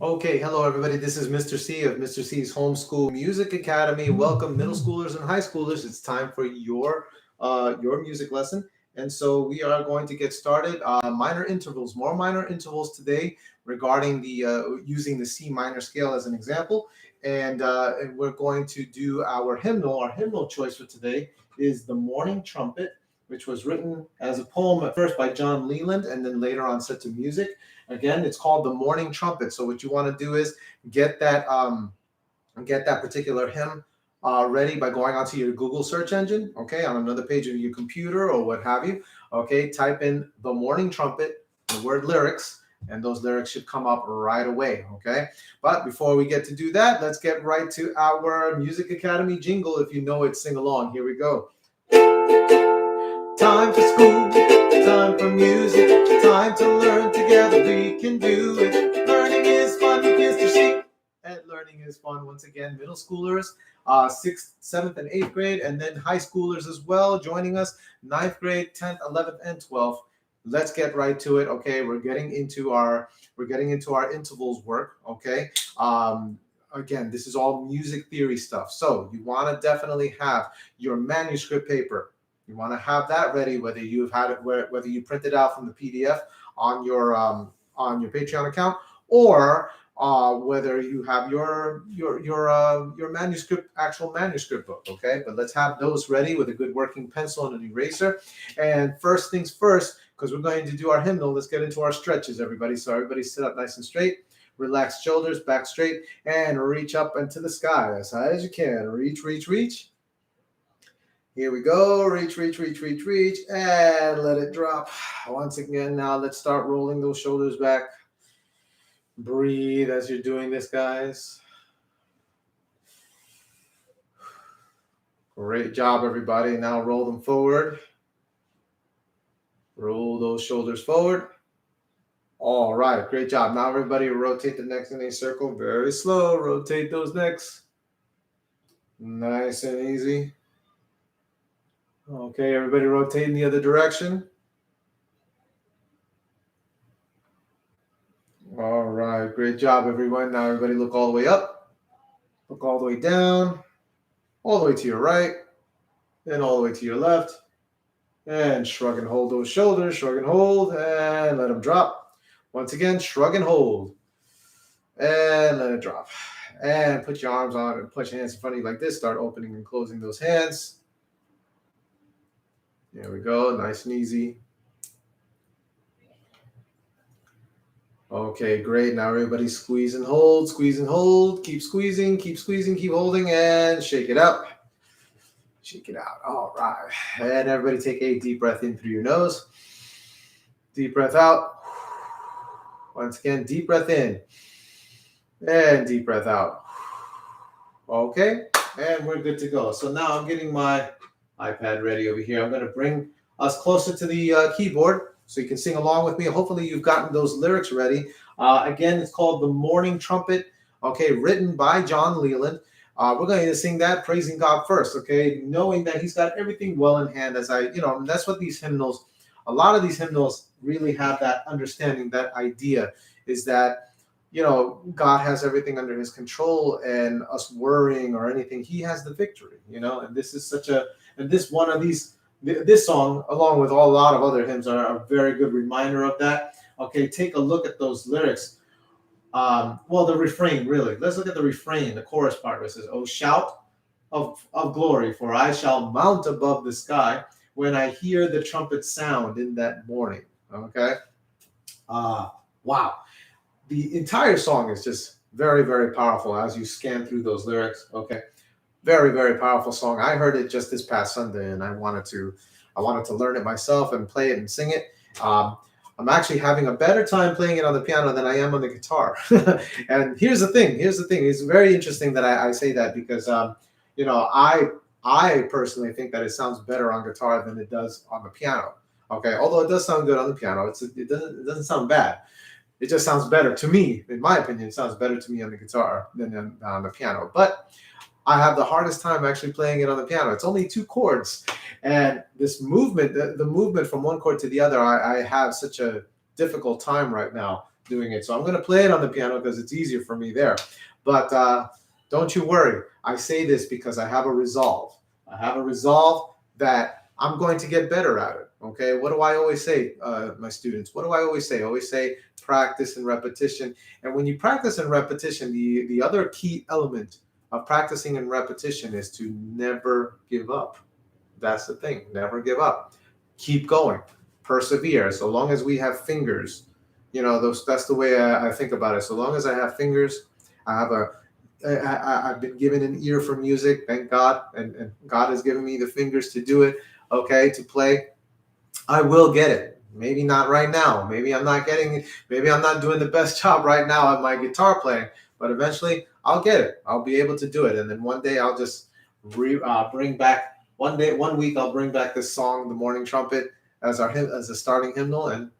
Okay, hello everybody. This is Mr. C of Mr. C's Homeschool Music Academy. Welcome, middle schoolers and high schoolers. It's time for your music lesson, and so we are going to get started. Minor intervals, more minor intervals today regarding the using the C minor scale as an example, and we're going to do our hymnal. Our hymnal choice for today is the Morning Trumpet, which was written as a poem at first by John Leland, and then later on set to music. Again, it's called the Morning Trumpet. So what you want to do is get that particular hymn ready by going onto your Google search engine, okay, on another page of your computer or what have you. Okay, type in the Morning Trumpet, the word lyrics, and those lyrics should come up right away. Okay, but before we get to do that, let's get right to our Music Academy jingle. If you know it, sing along. Here we go. Time for school, time for music, time to learn together, we can do it. Learning is fun with Mr. C. And learning is fun, once again, middle schoolers, 6th, 7th, and 8th grade, and then high schoolers as well, joining us, 9th grade, 10th, 11th, and 12th. Let's get right to it, okay? We're getting into our intervals work, okay? Again, this is all music theory stuff. So you want to definitely have your manuscript paper. You want to have that ready, whether you've had it, whether you print it out from the PDF on your Patreon account, or whether you have your actual manuscript book. Okay, but let's have those ready with a good working pencil and an eraser. And first things first, because we're going to do our hymnal, let's get into our stretches, everybody. So everybody sit up nice and straight. Relax shoulders, back straight, and reach up into the sky as high as you can. Reach, reach, reach. Here we go. Reach, reach, reach, reach, reach, and let it drop. Once again, now let's start rolling those shoulders back. Breathe as you're doing this, guys. Great job, everybody. Now roll them forward. Roll those shoulders forward. All right, great job. Now everybody rotate the necks in a circle. Very slow. Rotate those necks. Nice and easy. Okay, everybody rotate in the other direction. All right, great job, everyone. Now everybody look all the way up, look all the way down, all the way to your right, and all the way to your left. And shrug and hold those shoulders, shrug and hold, and let them drop. Once again, shrug and hold, and let it drop. And put your arms on and put your hands in front of you like this. Start opening and closing those hands. There we go, nice and easy. Okay, great. Now everybody squeeze and hold, squeeze and hold. Keep squeezing, keep holding, and shake it out. Shake it out. All right. And everybody take a deep breath in through your nose. Deep breath out. Once again, deep breath in. And deep breath out. Okay, and we're good to go. So now I'm getting my iPad ready over here. I'm going to bring us closer to the keyboard so you can sing along with me. Hopefully you've gotten those lyrics ready. Again, it's called The Morning Trumpet, okay, written by John Leland. We're going to sing that praising God first, okay, knowing that he's got everything well in hand. And that's what these hymnals, a lot of these hymnals really have that understanding, that idea is that, God has everything under his control, and us worrying or anything, he has the victory, and this is this song, along with a lot of other hymns, are a very good reminder of that. Okay, take a look at those lyrics. The refrain, really. Let's look at the refrain, the chorus part where it says, "Oh, shout of glory, for I shall mount above the sky when I hear the trumpet sound in that morning." Okay? Wow. The entire song is just very, very powerful as you scan through those lyrics. Okay? Very, very powerful song. I heard it just this past Sunday, and I wanted to learn it myself and play it and sing it. I'm actually having a better time playing it on the piano than I am on the guitar. And here's the thing. It's very interesting that I say that because, I personally think that it sounds better on guitar than it does on the piano. Okay, although it does sound good on the piano, it doesn't sound bad. It just sounds better to me, in my opinion. It sounds better to me on the guitar than on the piano. But I have the hardest time actually playing it on the piano. It's only 2 chords. And this movement, the movement from one chord to the other, I have such a difficult time right now doing it. So I'm going to play it on the piano because it's easier for me there. But don't you worry. I say this because I have a resolve. I have a resolve that I'm going to get better at it. Okay. What do I always say, my students? What do I always say? I always say practice and repetition. And when you practice and repetition, the other key element of practicing and repetition is to never give up. That's the thing. Never give up. Keep going. Persevere. So long as we have fingers, that's the way I think about it. So long as I have fingers, I've been given an ear for music, thank God, and God has given me the fingers to do it, okay, to play. I will get it. Maybe not right now. Maybe I'm not doing the best job right now at my guitar playing, but eventually I'll get it. I'll be able to do it. And then one day I'll just bring back, one week I'll bring back this song, The Morning Trumpet, as a starting hymnal, and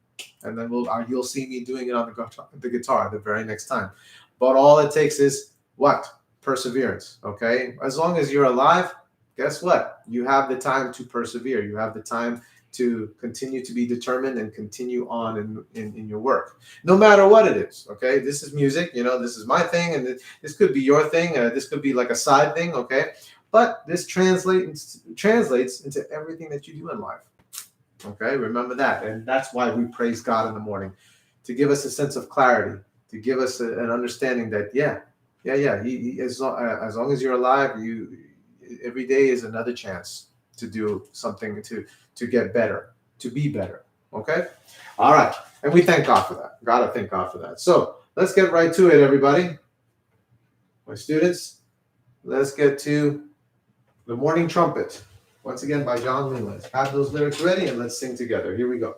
then you'll see me doing it on the guitar the very next time. But all it takes is what? Perseverance, okay? As long as you're alive, guess what? You have the time to persevere. You have the time to continue to be determined and continue on in your work, no matter what it is, okay? This is music, this is my thing, and this could be your thing, this could be like a side thing, okay? But this translates into everything that you do in life, okay? Remember that, and that's why we praise God in the morning, to give us a sense of clarity, to give us an understanding that, He, as long as you're alive, every day is another chance to do something to get better, to be better. Okay? All right. And we thank God for that. Gotta thank God for that. So let's get right to it, everybody. My students, let's get to The Morning Trumpet. Once again by John Leland. Have those lyrics ready and let's sing together. Here we go.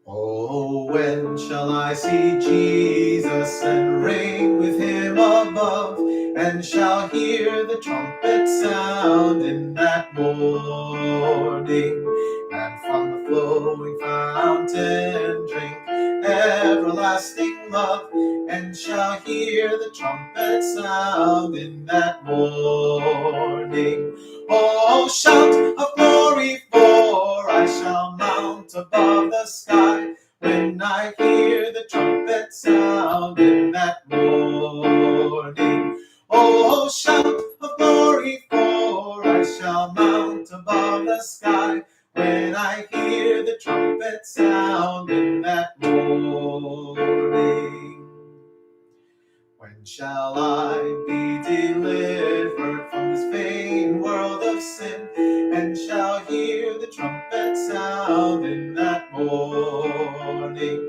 Oh, when shall I see Jesus and reign with him above, and shall hear the trumpet sound in that morning, and from the flowing fountain drink everlasting love, and shall hear the trumpet sound in that morning. Oh, shout of glory, for I shall mount above the sky when I hear the trumpet sound in that morning. Oh, shout of glory, for I shall mount above the sky when I hear the trumpet sound in that morning. When shall I be delivered from this vain world of sin, and shall hear the trumpet sound in that morning?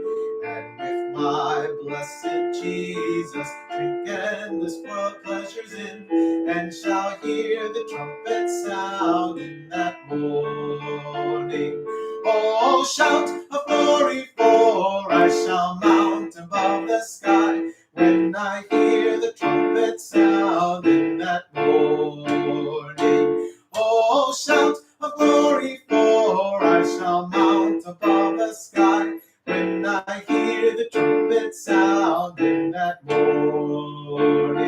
And with my blessed Jesus drink endless world pleasures in, and shall hear the trumpet sound in that morning. Oh, shout of glory, for I shall mount above the sky when I hear the trumpet sound in that morning. Oh, shout of glory, for I shall mount above the sky when I hear the trumpet sound in that morning.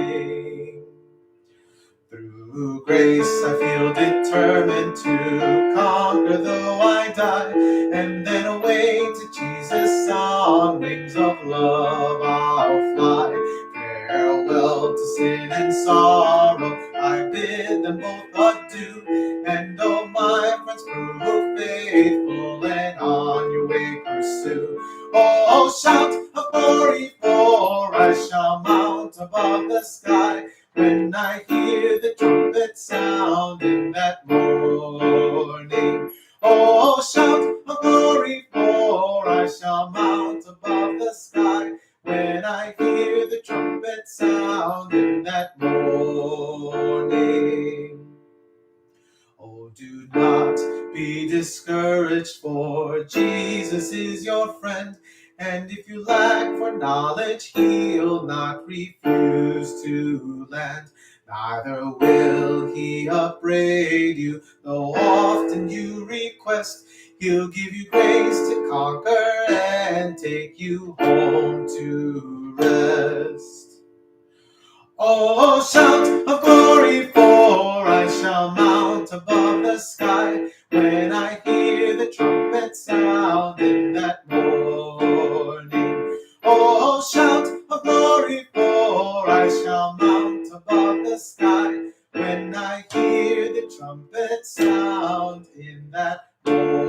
Through grace I feel determined to conquer though I die, and then away to Jesus on wings of love I'll fly. Farewell to sin and sorrow, I bid them both adieu, and oh my friends, prove faithful and on your way pursue. Oh, shout of glory, for I shall mount above the sky when I hear the trumpet sound in that morning. Oh, shout of glory, for I shall mount above the sky when I hear the trumpet sound in that morning. Oh, do not be discouraged, for Jesus is your friend. And if you lack for knowledge, he'll not refuse to lend. Neither will he upbraid you, though often you request. He'll give you grace to conquer and take you home to rest. Oh, shout of glory, for I shall mount of the sky, when I hear the trumpet sound in that morning.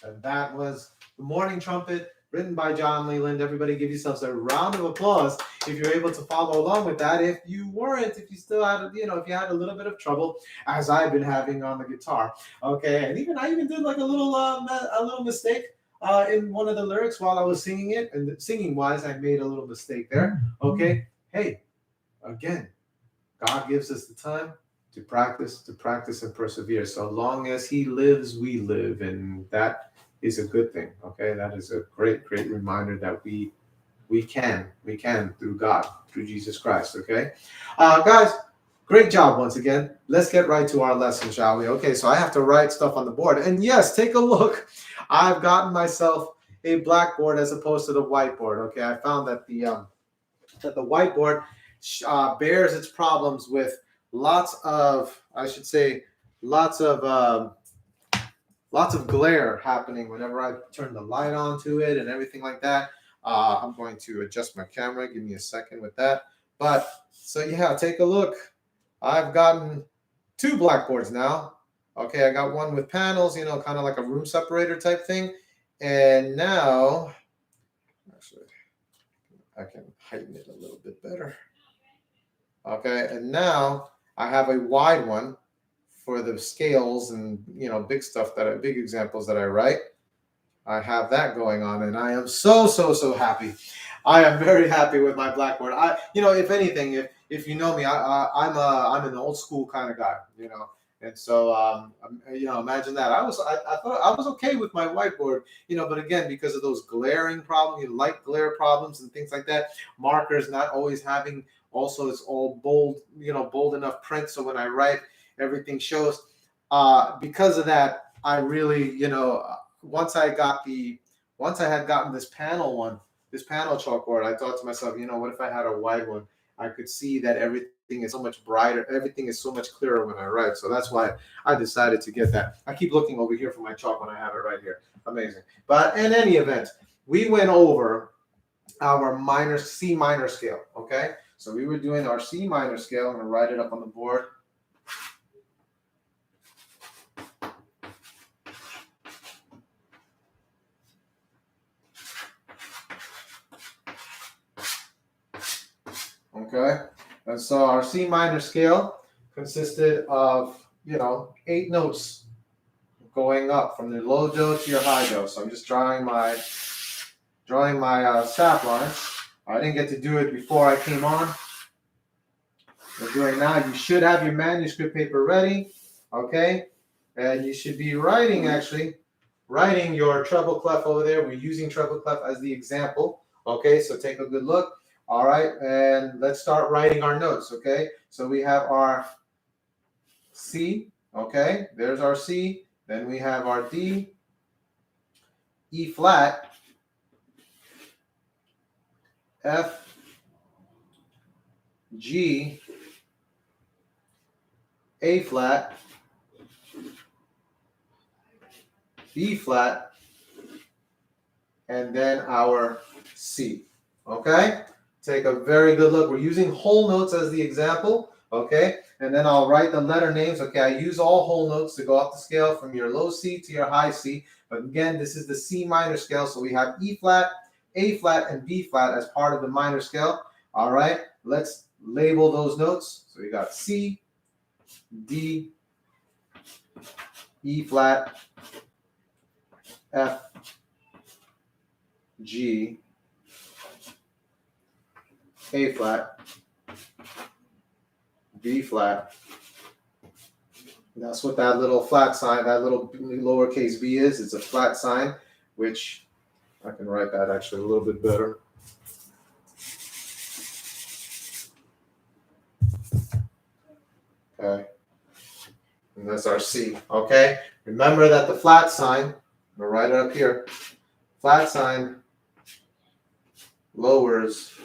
And that was the Morning Trumpet, written by John Leland. Everybody give yourselves a round of applause if you're able to follow along with that. If you weren't, if you still had, if you had a little bit of trouble, as I've been having on the guitar, okay. And I even did like a little mistake in one of the lyrics while I was singing it, and singing wise, I made a little mistake there. Okay. Hey, again, God gives us the time to practice and persevere. So long as He lives, we live, and that is a good thing. Okay, that is a great reminder that we can through God, through Jesus Christ. Okay, guys, great job once again. Let's get right to our lesson, shall we? Okay, so I have to write stuff on the board, and yes, take a look. I've gotten myself a blackboard as opposed to the whiteboard. Okay, I found that the whiteboard bears its problems with lots of glare happening whenever I turn the light on to it and everything like that. I'm going to adjust my camera. Give me a second with that. But so yeah, take a look. I've gotten 2 blackboards now. Okay, I got one with panels, kind of like a room separator type thing. And now, actually, I can heighten it a little bit better. Okay, and now I have a wide one for the scales and big examples that I write. I have that going on, and I am so happy. I am very happy with my blackboard. If anything, if you know me, I'm an old school kind of guy, and so imagine that. I thought I was okay with my whiteboard, but again, because of those glaring problems, light glare problems and things like that, markers not always having. Also, it's all bold, bold enough print, so when I write, everything shows. Because of that, I really, once I had gotten this panel chalkboard, I thought to myself, what if I had a wide one? I could see that everything is so much brighter, everything is so much clearer when I write. So that's why I decided to get that. I keep looking over here for my chalk when I have it right here. Amazing. But in any event, we went over our C minor scale, okay? So we were doing our C minor scale. I'm going to write it up on the board. Okay, and so our C minor scale consisted of 8 notes going up from the low do to your high do. So I'm just drawing my staff line. I didn't get to do it before I came on. We're doing now. You should have your manuscript paper ready, okay, and you should be writing your treble clef over there. We're using treble clef as the example. Okay, so take a good look. All right, and let's start writing our notes, okay? So we have our C, okay? There's our C. Then we have our D, E flat, F, G, A flat, B flat, and then our C, okay? Take a very good look. We're using whole notes as the example, okay? And then I'll write the letter names. Okay, I use all whole notes to go up the scale from your low C to your high C. But again, this is the C minor scale, so we have E flat, A flat, and B flat as part of the minor scale. All right, let's label those notes. So we got C, D, E flat, F, G, A flat, B flat. That's what that little flat sign, that little lowercase b is. It's a flat sign, which I can write that actually a little bit better. Okay. And that's our C. Okay. Remember that the flat sign, I'm going to write it up here. Flat sign lowers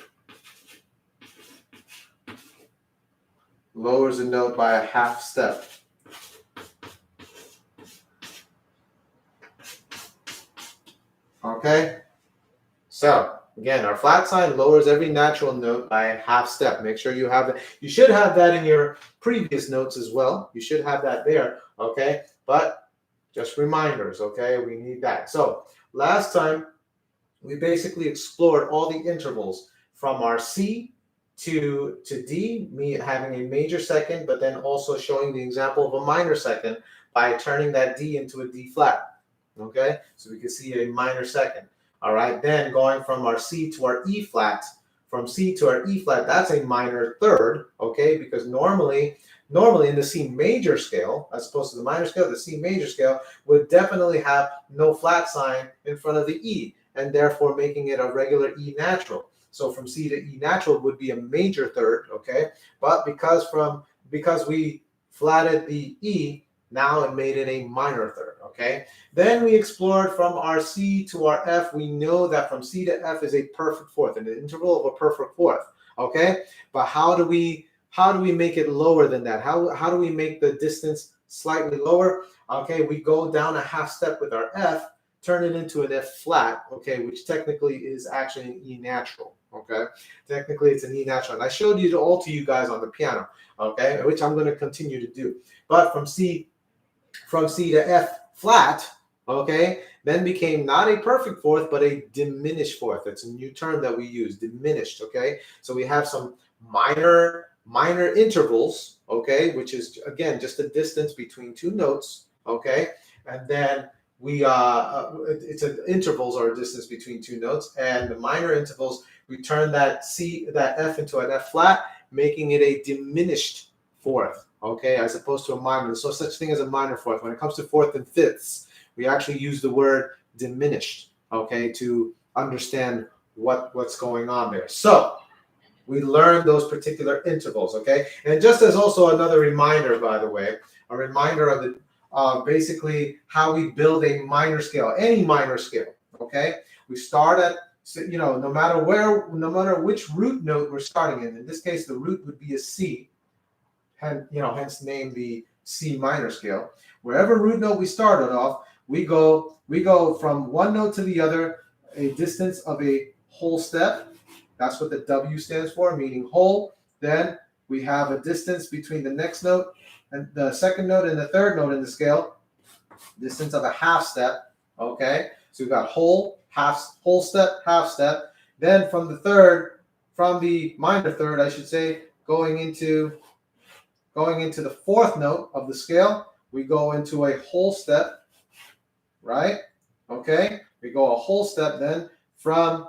a note by a half step. Okay? So again, our flat sign lowers every natural note by a half step. Make sure you have that. You should have that in your previous notes as well. You should have that there, okay? But just reminders, okay? We need that. So last time, we basically explored all the intervals from our C to D, me having a major second, but then also showing the example of a minor second by turning that D into a D flat. Okay, so we can see a minor second. All right, then going from our C to our E flat, from C to our E flat, that's a minor third. Okay, because normally in the C major scale, as opposed to the minor scale, the C major scale would definitely have no flat sign in front of the E, and therefore making it a regular E natural. So from C to E natural would be a major third, okay? But because we flatted the E, now it made it a minor third, okay? Then we explored from our C to our F. We know that from C to F is a perfect fourth, an interval of a perfect fourth, okay? But how do we make it lower than that? How do we make the distance slightly lower? Okay, we go down a half step with our F, turn it into an F flat, okay, which technically is actually an E natural, okay? Technically, it's an E natural. And I showed you all to you guys on the piano, okay, which I'm going to continue to do. But from C to F flat, okay, then became not a perfect fourth, but a diminished fourth. It's a new term that we use, diminished, okay? So we have some minor intervals, okay, which is, again, just the distance between two notes, okay? And then it's intervals are a distance between two notes, and the minor intervals, we turn that F into an F flat, making it a diminished fourth, okay, as opposed to a minor. There's no such thing as a minor fourth. When it comes to fourth and fifths, we actually use the word diminished, okay, to understand what's going on there. So we learn those particular intervals, okay? And just as also another reminder, by the way, a reminder of the basically how we build a minor scale, any minor scale, okay? We start at, no matter which root note we're starting in this case, the root would be a C, hence named the C minor scale. Wherever root note we started off, we go from one note to the other, a distance of a whole step. That's what the W stands for, meaning whole. Then we have a distance between the next note and the second note and the third note in the scale, distance of a half step, okay? So we've got whole, half, whole step, half step. Then from the minor third, I should say, going into the fourth note of the scale, we go into a whole step, right? Okay, we go a whole step then from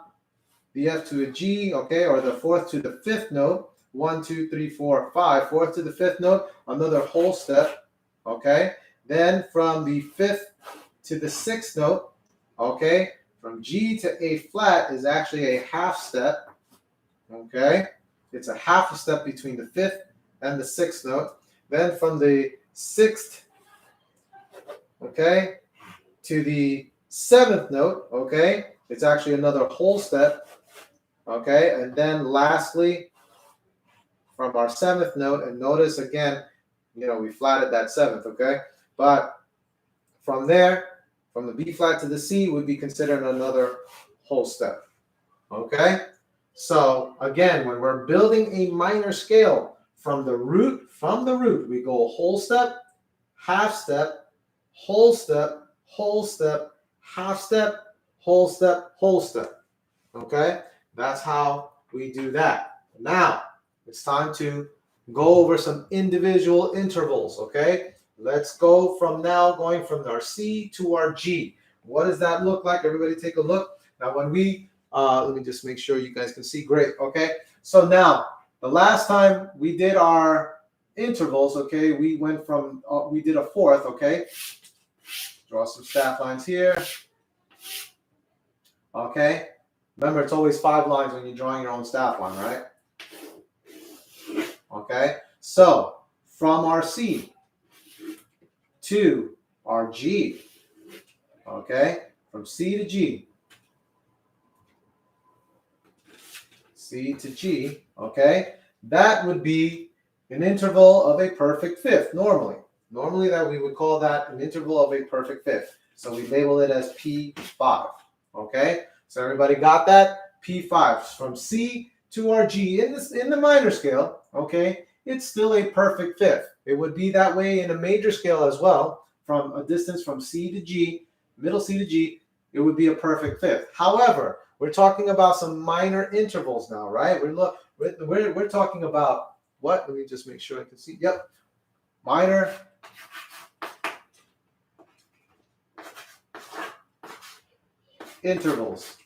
the F to a G, okay, or the fourth to the fifth note, 1, 2, 3, 4, 5, fourth to the fifth note, another whole step, okay? Then from the fifth to the sixth note, okay, from G to A flat is actually a half step, okay? It's a half a step between the fifth and the sixth note. Then from the sixth, okay, to the seventh note, okay, it's actually another whole step, okay? And then lastly, from our seventh note, and notice again, we flatted that seventh, okay? But from there, from the B flat to the C would be considered another whole step, okay? So again, when we're building a minor scale from the root, we go whole step, half step, whole step, whole step, half step, whole step, whole step, okay? That's how we do that. Now, it's time to go over some individual intervals, okay? Let's go going from our C to our G. What does that look like? Everybody take a look. Now, when we, let me just make sure you guys can see. Great, okay? So now, the last time we did our intervals, okay, we went from, we did a fourth, okay? Draw some staff lines here. Okay? Remember, it's always 5 lines when you're drawing your own staff line, right? Okay, so from our C to our G, okay, from C to G, C to G, okay, that would be an interval of a perfect fifth normally. Normally that we would call that an interval of a perfect fifth. So we label it as P5, okay? So everybody got that? P5 from C to our G in the minor scale, okay? It's still a perfect fifth. It would be that way in a major scale as well, from a distance from C to G, middle C to G, it would be a perfect fifth. However, we're talking about some minor intervals now, right? We're talking about what? Let me just make sure I can see. Yep, minor intervals.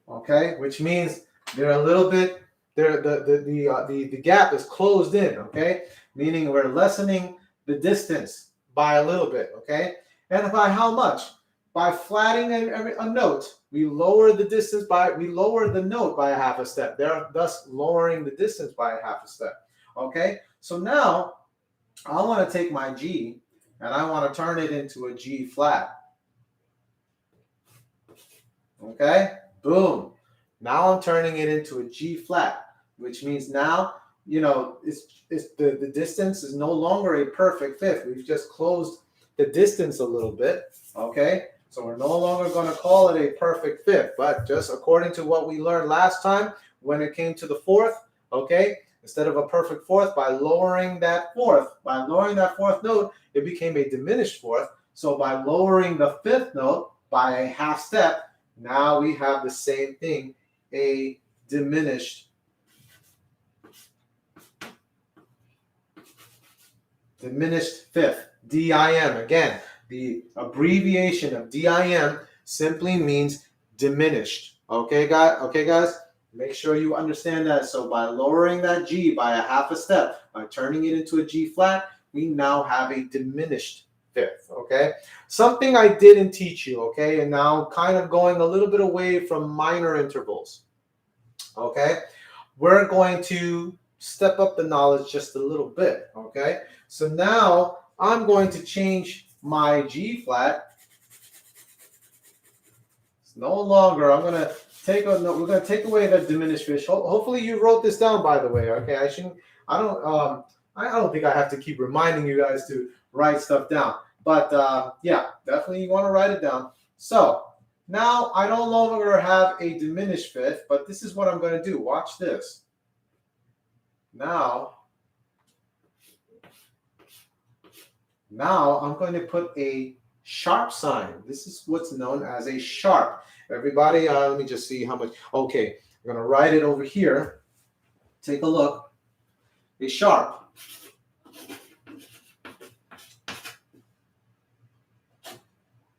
Okay, which means they're a little bit, the gap is closed in, okay? Meaning we're lessening the distance by a little bit, okay? And by how much? By flattening a note, we lower the distance we lower the note by a half a step. Thus lowering the distance by a half a step, okay? So now I want to take my G and I want to turn it into a G flat, okay? Boom. Now I'm turning it into a G flat, which means now, you know, the distance is no longer a perfect fifth. We've just closed the distance a little bit, okay? So we're no longer going to call it a perfect fifth, but just according to what we learned last time when it came to the fourth, okay? Instead of a perfect fourth, by lowering that fourth note, it became a diminished fourth. So by lowering the fifth note by a half step, now we have the same thing, a diminished fifth, DIM. Again, the abbreviation of DIM simply means diminished. Okay, guys? Make sure you understand that. So by lowering that G by a half a step, by turning it into a G flat, we now have a diminished fifth, okay? Something I didn't teach you, okay? And now kind of going a little bit away from minor intervals, okay? We're going to step up the knowledge just a little bit, okay? So now I'm going to change my G flat. It's no longer, we're going to take away the diminished fifth. Hopefully you wrote this down, by the way, okay? I don't think I have to keep reminding you guys to write stuff down. But yeah, definitely you want to write it down. So now I no longer have a diminished fifth, but this is what I'm going to do. Watch this. Now I'm going to put a sharp sign. This is what's known as a sharp. Everybody, let me just see how much. Okay, I'm going to write it over here. Take a look. A sharp.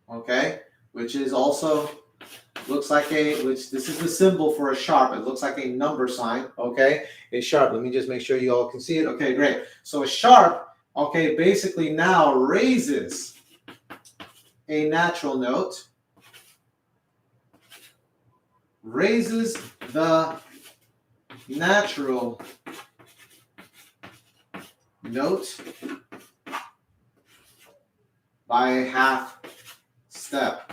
Okay, which is also looks like this is the symbol for a sharp. It looks like a number sign. Okay, a sharp. Let me just make sure you all can see it. Okay, great. So a sharp, okay, basically now raises a natural note, raises the natural note by a half step.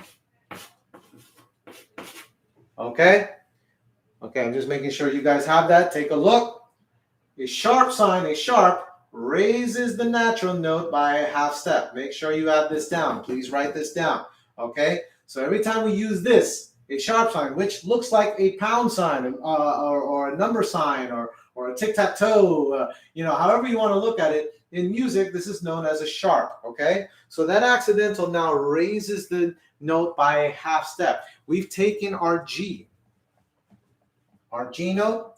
Okay, I'm just making sure you guys have that. Take a look. A sharp sign, a sharp, raises the natural note by a half step. Make sure you have this down. Please write this down. Okay, so every time we use this, a sharp sign, which looks like a pound sign or a number sign or a tic-tac-toe, however you want to look at it, in music, this is known as a sharp, okay? So that accidental now raises the note by a half step. We've taken our G note,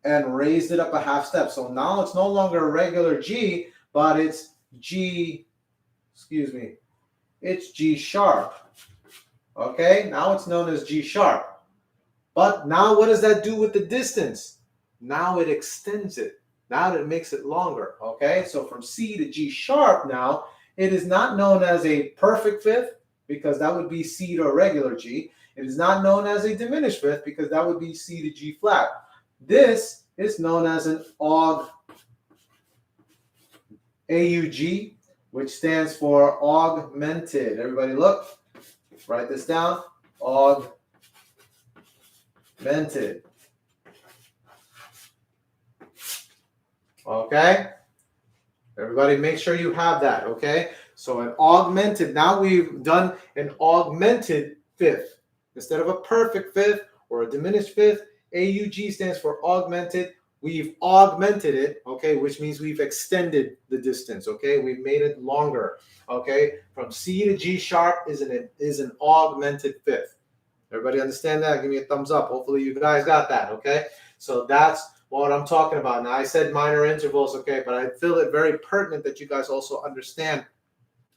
and raised it up a half step. So now it's no longer a regular G, but it's it's G sharp. Okay, now it's known as G sharp. But now what does that do with the distance? Now it extends it. Now it makes it longer. Okay, so from C to G sharp now, it is not known as a perfect fifth, because that would be C to a regular G. It is not known as a diminished fifth, because that would be C to G flat. This is known as an AUG, which stands for augmented. Everybody look, write this down, augmented. Okay? Everybody make sure you have that, okay? So an augmented, now we've done an augmented fifth. Instead of a perfect fifth or a diminished fifth, AUG stands for augmented. We've augmented it, okay, which means we've extended the distance, okay? We've made it longer, okay? From C to G sharp is an augmented fifth. Everybody understand that? Give me a thumbs up. Hopefully you guys got that, okay? So that's what I'm talking about. Now, I said minor intervals, okay, but I feel it very pertinent that you guys also understand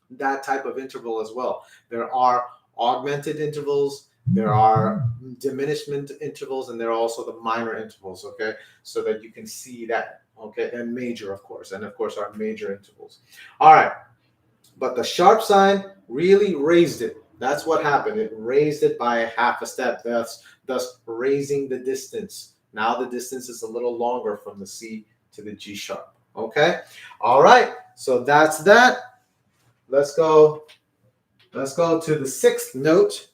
that type of interval as well. There are augmented intervals, there are diminishment intervals, and there are also the minor intervals, okay, so that you can see that, okay, and major, of course, and of course our major intervals. All right, but the sharp sign really raised it. That's what happened. It raised it by half a step, thus raising the distance. Now the distance is a little longer from the C to the G sharp. Okay? All right. So that's that. Let's go to the sixth note.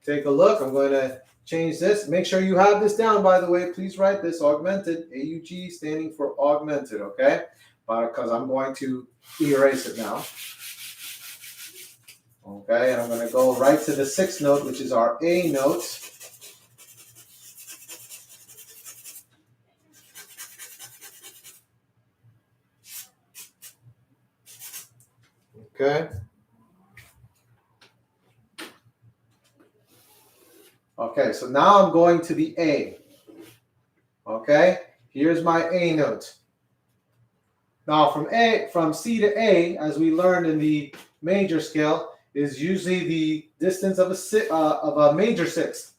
Take a look. I'm going to change this. Make sure you have this down, by the way. Please write this, augmented, AUG standing for augmented, okay? Because I'm going to erase it now. Okay, and I'm going to go right to the sixth note, which is our A note. Okay. Okay, so now I'm going to the A. Okay, here's my A note. Now from C to A, as we learned in the major scale, is usually the distance of a major sixth.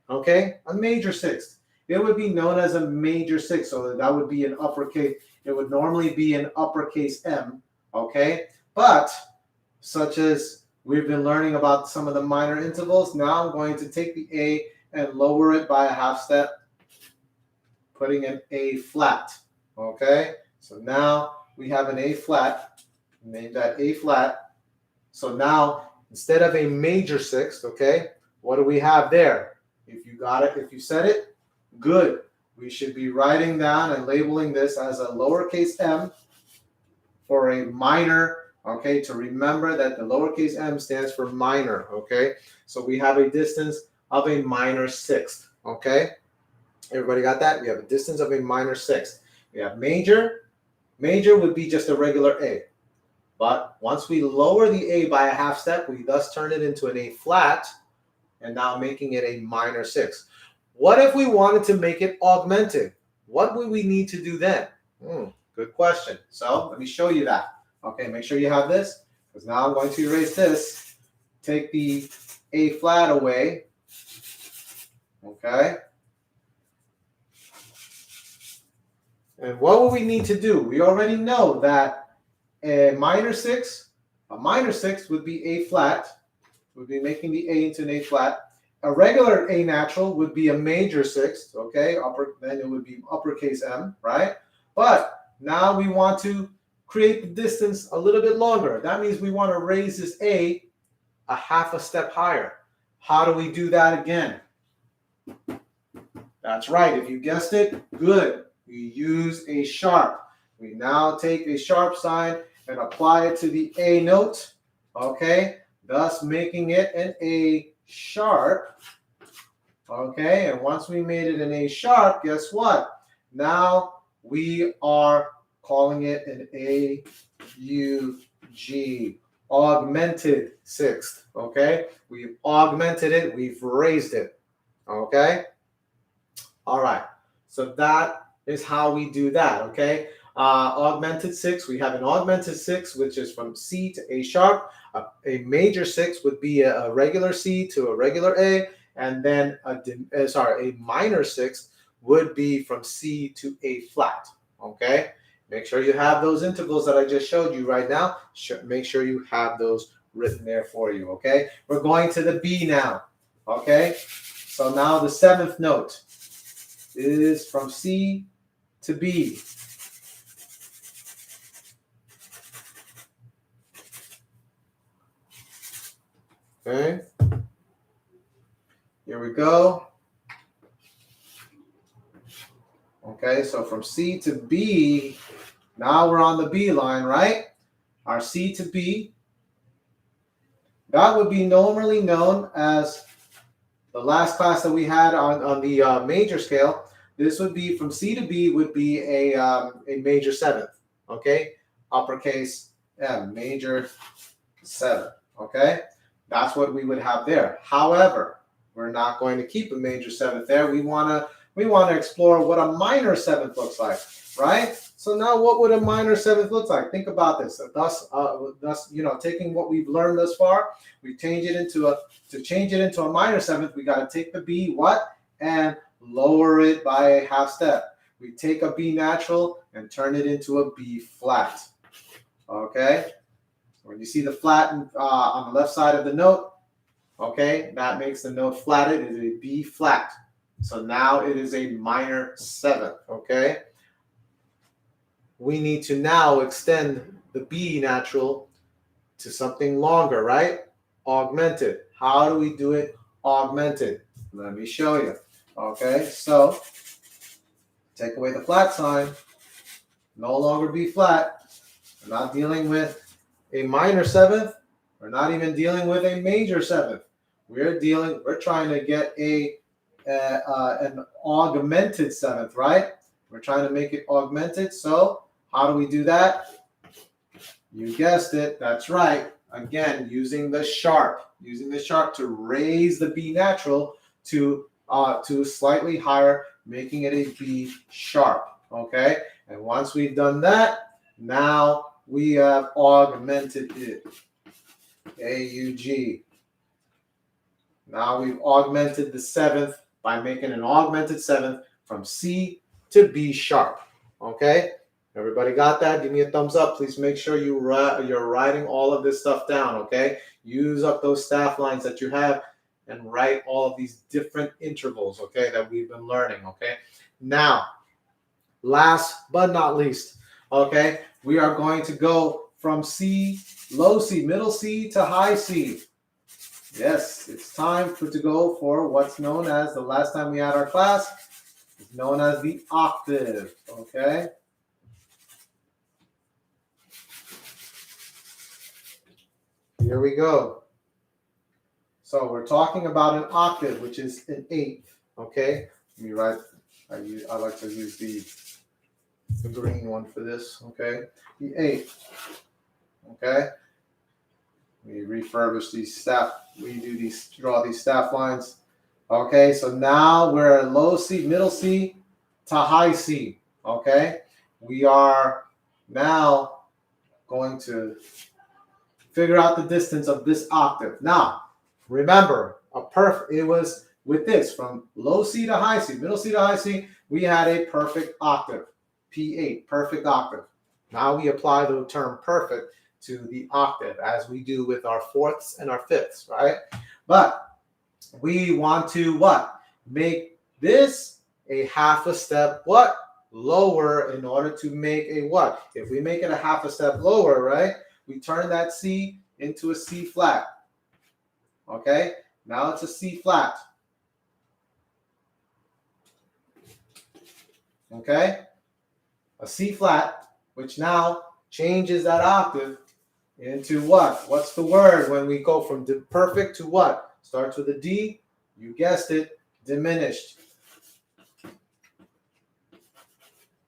Okay, a major sixth. It would be known as a major sixth, so that would be an uppercase. It would normally be an uppercase M. Okay, but such as we've been learning about some of the minor intervals, now I'm going to take the A and lower it by a half step, putting an A flat. Okay, so now we have an A flat. Name that A flat. So now, instead of a major sixth, okay, what do we have there? If you got it, if you said it, good. We should be writing down and labeling this as a lowercase m for a minor, okay, to remember that the lowercase m stands for minor, okay? So we have a distance of a minor sixth, okay? Everybody got that? We have a distance of a minor sixth. We have major. Major would be just a regular A. But once we lower the A by a half step, we thus turn it into an A flat, and now making it a minor sixth. What if we wanted to make it augmented? What would we need to do then? Good question. So let me show you that. Okay, make sure you have this, because now I'm going to erase this. Take the A flat away. Okay. And what would we need to do? We already know that a minor sixth would be A flat, would be making the A into an A flat. A regular A natural would be a major sixth, okay? Then it would be uppercase M, right? But now we want to create the distance a little bit longer. That means we want to raise this A half a step higher. How do we do that again? That's right. If you guessed it, good. We use a sharp. We now take a sharp sign and apply it to the A note, okay? Thus making it an A sharp, okay? And once we made it an A sharp, guess what? Now we are calling it an AUG, augmented sixth, okay? We've augmented it, we've raised it, okay? All right, so that is how we do that, okay? Augmented six, we have an augmented six, which is from C to A sharp. A major six would be a regular C to a regular A, and then a minor six would be from C to A flat, okay? Make sure you have those intervals that I just showed you right now. Make sure you have those written there for you, okay? We're going to the B now, okay? So now the seventh note is from C to B. Okay, here we go. Okay, so from C to B, Now we're on the B line, right? Our C to B. That would be normally known as the last class that we had on the major scale. This would be from C to B would be a major seventh, okay? Uppercase M, major seventh, okay? That's what we would have there. However, we're not going to keep a major seventh there. We want to explore what a minor seventh looks like, right? So now what would a minor seventh look like? Think about this. Thus, taking what we've learned thus far, we change it into a minor seventh, we got to take the B and lower it by a half step. We take a B natural and turn it into a B flat. Okay? When you see the flat on the left side of the note, okay, that makes the note flatted. It is a B flat. So now it is a minor seventh, okay? We need to now extend the B natural to something longer, right? Augmented. How do we do it augmented? Let me show you. Okay, so take away the flat sign. No longer B flat. We're not dealing with a minor seventh. We're not even dealing with a major seventh. We're trying to get an augmented seventh, right? We're trying to make it augmented. So how do we do that? You guessed it. That's right. Again, using the sharp to raise the B natural to slightly higher, making it a B sharp. Okay. And once we've done that, now we have augmented it. AUG. Now we've augmented the seventh by making an augmented seventh from C to B sharp. Okay? Everybody got that? Give me a thumbs up. Please make sure you're writing all of this stuff down, okay? Use up those staff lines that you have and write all of these different intervals, okay, that we've been learning, okay? Now, last but not least, okay, we are going to go from C, low C, middle C to high C. Yes, it's time to go for what's known as, the last time we had our class, it's known as the octave, okay? Here we go. So we're talking about an octave, which is an eighth, okay? Let me write, I like to use the green one for this, okay? The eighth, okay? We refurbish these staff, draw these staff lines. Okay, so now we're at low C, middle C to high C, okay? We are now going to figure out the distance of this octave. Now, remember, it was with this, from low C to high C, middle C to high C, we had a perfect octave, P8, perfect octave. Now we apply the term perfect to the octave, as we do with our fourths and our fifths, right? But we want to what? Make this a half a step what? Lower, in order to make a what? If we make it a half a step lower, right? We turn that C into a C flat. Okay? Now it's a C flat. Okay? A C flat, which now changes that octave into what? What's the word when we go from perfect to what? Starts with a D. You guessed it. Diminished.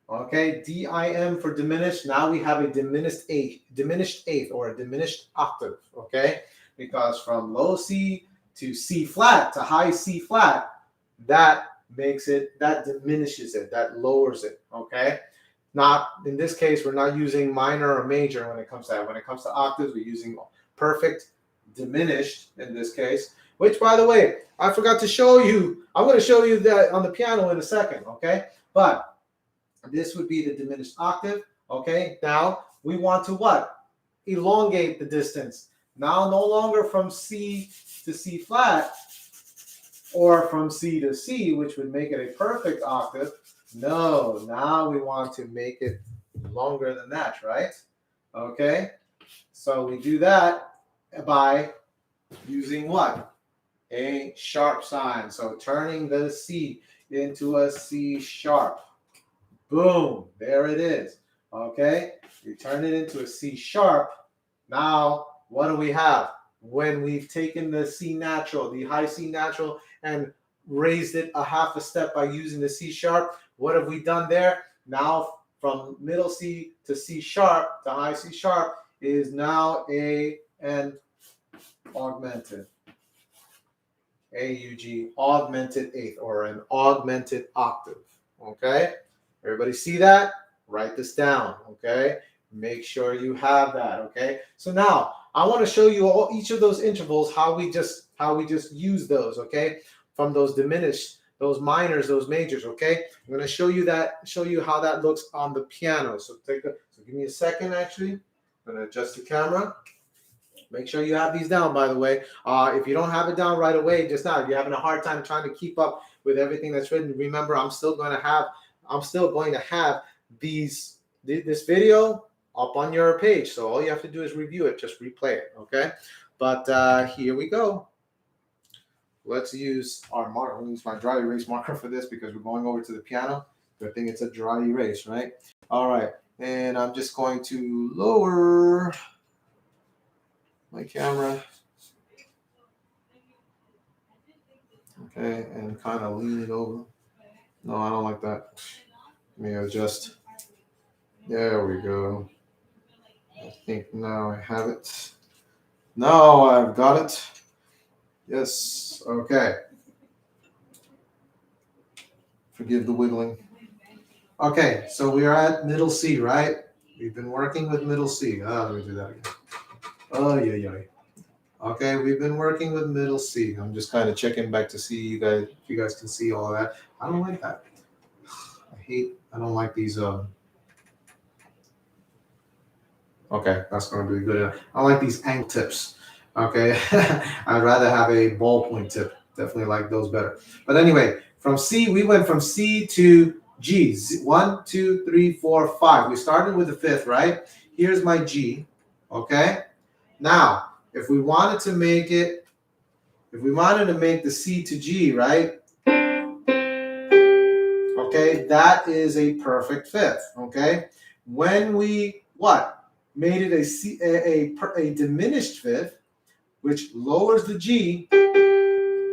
Okay, D-I-M for diminished. Now we have a diminished eighth or a diminished octave. Okay, because from low C to C flat to high C flat, that diminishes it, that lowers it. Okay. Not in this case, we're not using minor or major when it comes to that. When it comes to octaves, we're using perfect, diminished in this case, which, by the way, I forgot to show you. I'm going to show you that on the piano in a second, okay? But this would be the diminished octave, okay? Now, we want to what? Elongate the distance. Now, no longer from C to C flat or from C to C, which would make it a perfect octave. No, now we want to make it longer than that, right? Okay, so we do that by using what? A sharp sign. So turning the C into a C sharp. Boom, there it is. Okay, you turn it into a C sharp. Now, what do we have? When we've taken the C natural, the high C natural, and raised it a half a step by using the C sharp, what have we done there? Now, from middle C to C sharp, to high C sharp, is now an augmented. AUG, augmented eighth, or an augmented octave. Okay? Everybody see that? Write this down. Okay? Make sure you have that. Okay? So now I want to show you all each of those intervals, how we just use those. Okay? From those diminished, those minors, those majors. Okay? I'm going to show you how that looks on the piano. So give me a second. Actually, I'm going to adjust the camera. Make sure you have these down, by the way. If you don't have it down right away, just now, if you're having a hard time trying to keep up with everything that's written, remember, I'm still going to have this video up on your page. So all you have to do is review it, just replay it, okay? But here we go. Let's use our marker. I'll use my dry erase marker for this because we're going over to the piano. Good thing it's a dry erase, right? All right, and I'm just going to lower my camera, okay, and kind of lean it over. No, I don't like that. Let me adjust. There we go. I think now I have it. Now I've got it. Yes, okay. Forgive the wiggling. Okay, so we are at middle C, right? We've been working with middle C. Let me do that again. Oh, yeah. Okay, we've been working with middle C. I'm just kind of checking back to see if you guys can see all of that. I don't like that. I don't like these. Okay, that's going to be good. I don't like these angle tips. Okay, I'd rather have a ballpoint tip. Definitely like those better. But anyway, we went from C to G. 1, 2, 3, 4, 5. We started with the fifth, right? Here's my G. Okay. Now, if we wanted to make the C to G, right? Okay, that is a perfect fifth. Okay, when we made it a diminished fifth, which lowers the G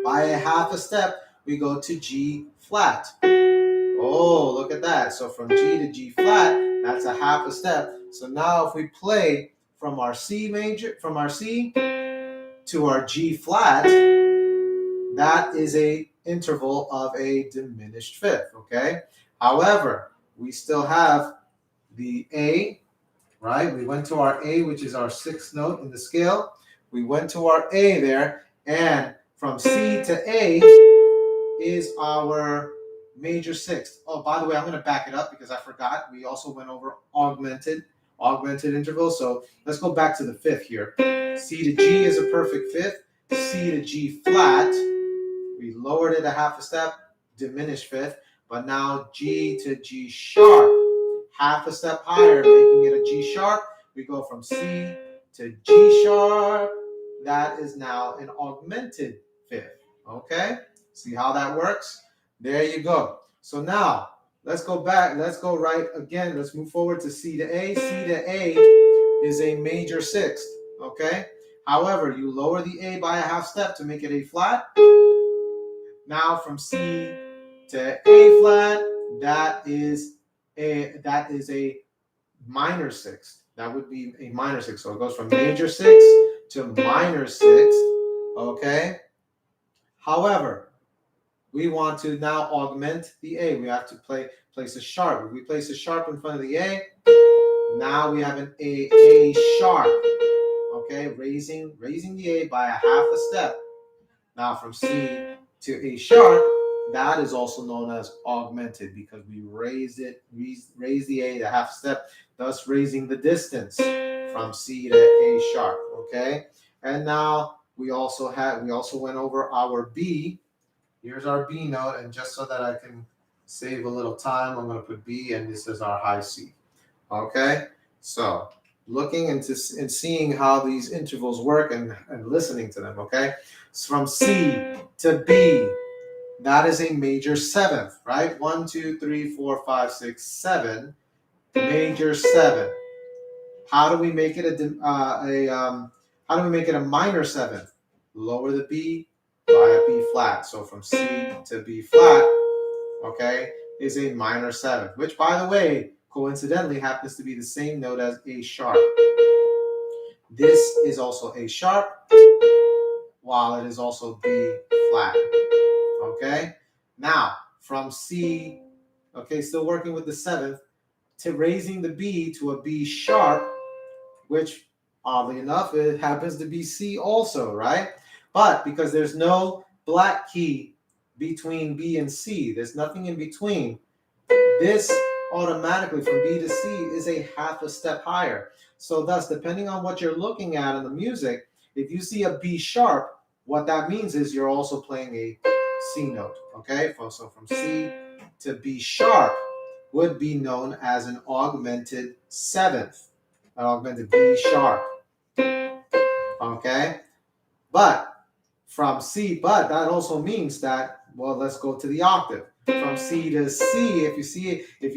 by a half a step, we go to G flat. Oh, look at that. So from G to G flat, that's a half a step. So now if we play from our C to our G flat, that is a interval of a diminished fifth, okay? However, we still have the A, right? We went to our A, which is our sixth note in the scale. We went to our A there, and from C to A is our major sixth. Oh, by the way, I'm going to back it up because I forgot. We also went over augmented intervals. So let's go back to the fifth here. C to G is a perfect fifth. C to G flat. We lowered it a half a step, diminished fifth. But now G to G sharp, half a step higher, making it a G sharp. We go from C to G sharp. That is now an augmented fifth. Okay? See how that works? There you go. So now, let's go back. Let's go right again. Let's move forward to C to A. C to A is a major sixth. Okay? However, you lower the A by a half step to make it A flat. Now from C to A flat, that is a minor sixth. That would be a minor sixth. So it goes from major sixth to minor sixth. Okay? However, we want to now augment the A. We have to place a sharp. If we place a sharp in front of the A, now we have an A sharp. Okay, raising the A by a half a step. Now from C to A sharp, that is also known as augmented because we raised the A a half step, thus raising the distance from C to A sharp. Okay, and now we also went over our B. Here's our B note, and just so that I can save a little time, I'm going to put B, and this is our high C. Okay, so looking into and seeing how these intervals work and listening to them. Okay, so from C to B, that is a major seventh, right? 1, 2, 3, 4, 5, 6, 7. major 7. How do we make it how do we make it a minor 7th? Lower the B by a B flat. So from C to B flat, okay, is a minor 7th, which, by the way, coincidentally happens to be the same note as A sharp. This is also A sharp, while it is also B flat. Okay, now from C, okay, still working with the 7th, to raising the B to a B sharp, which oddly enough, it happens to be C also, right? But because there's no black key between B and C, there's nothing in between, this automatically from B to C is a half a step higher. So thus, depending on what you're looking at in the music, if you see a B sharp, what that means is you're also playing a C note, okay? So from C to B sharp would be known as an augmented 7th, an augmented B sharp, okay? But from C, but that also means that, well, let's go to the octave. From C to C, if you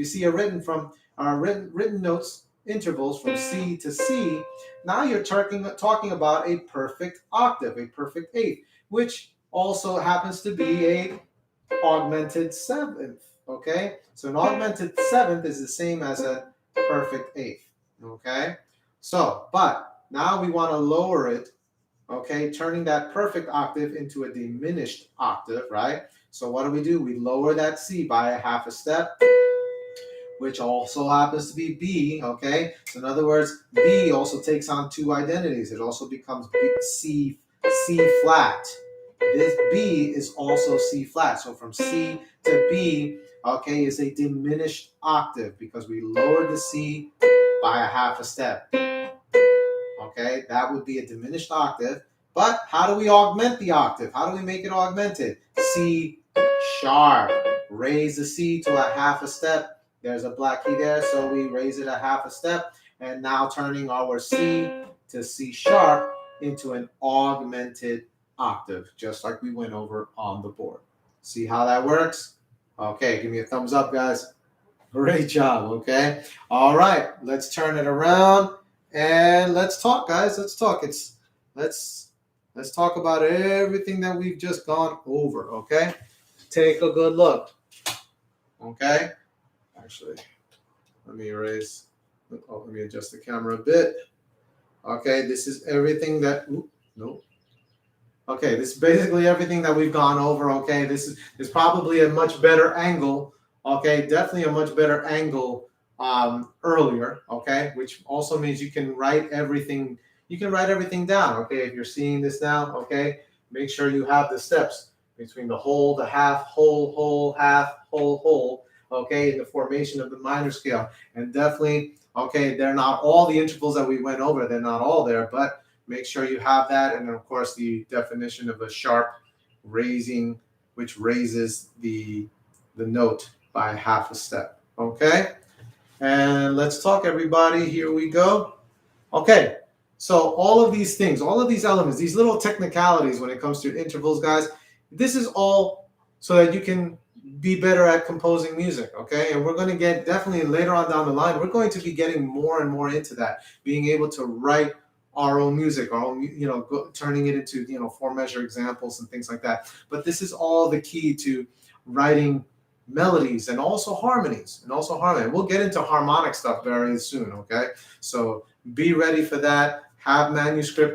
see a written notes intervals from C to C, now you're talking about a perfect octave, a perfect eighth, which also happens to be a augmented 7th. Okay, so an augmented 7th is the same as a perfect eighth. Okay, so but now we want to lower it. Okay, turning that perfect octave into a diminished octave, right? So what do? We lower that C by a half a step, which also happens to be B, okay? So in other words, B also takes on two identities. It also becomes C flat. This B is also C flat. So from C to B, okay, is a diminished octave because we lowered the C by a half a step. Okay, that would be a diminished octave. But how do we augment the octave? How do we make it augmented? C sharp. Raise the C to a half a step. There's a black key there, so we raise it a half a step. And now turning our C to C sharp into an augmented octave, just like we went over on the board. See how that works? Okay, give me a thumbs up, guys. Great job, okay? All right, let's turn it around. And let's talk, guys. Let's talk. Let's talk about everything that we've just gone over. Okay, take a good look. Okay, actually, let me erase. Let me adjust the camera a bit. Okay, this is everything that. No. Okay, this is basically everything that we've gone over. Okay, this is probably a much better angle. Okay, definitely a much better angle earlier, okay, which also means you can write everything. You can write everything down, okay. If you're seeing this now, okay, make sure you have the steps between the whole, the half, whole, half, whole, okay, in the formation of the minor scale. And definitely, okay, they're not all the intervals that we went over. They're not all there, but make sure you have that. And of course, the definition of a sharp raising, which raises the note by half a step, okay. And let's talk, everybody. Here we go. Okay, so all of these things, all of these elements, these little technicalities when it comes to intervals, guys, this is all so that you can be better at composing music, okay? And we're going to get definitely later on down the line, we're going to be getting more and more into that, being able to write our own music, our own, turning it into, 4-measure examples and things like that. But this is all the key to writing melodies and also harmonies and we'll get into harmonic stuff very soon, okay? So be ready for that. Have manuscript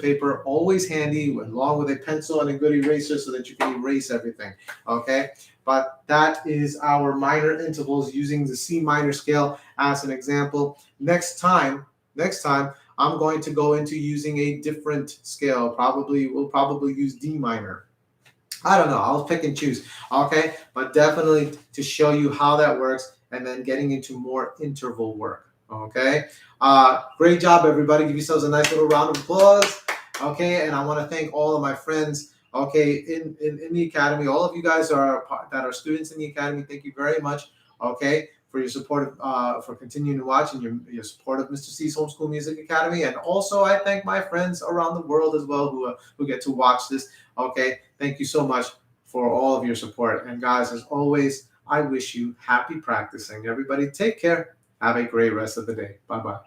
paper always handy, along with a pencil and a good eraser so that you can erase everything, okay? But that is our minor intervals using the C minor scale as an example. Next time I'm going to go into using a different scale. We'll probably use D minor. I don't know. I'll pick and choose. Okay. But definitely to show you how that works and then getting into more interval work. Okay. Great job, everybody. Give yourselves a nice little round of applause. Okay. And I want to thank all of my friends. Okay. In the academy, all of you guys that are students in the academy. Thank you very much. Okay. For your support, for continuing to watch and your support of Mr. C's Homeschool Music Academy. And also I thank my friends around the world as well who get to watch this. Okay, thank you so much for all of your support. And guys, as always, I wish you happy practicing. Everybody take care. Have a great rest of the day. Bye-bye.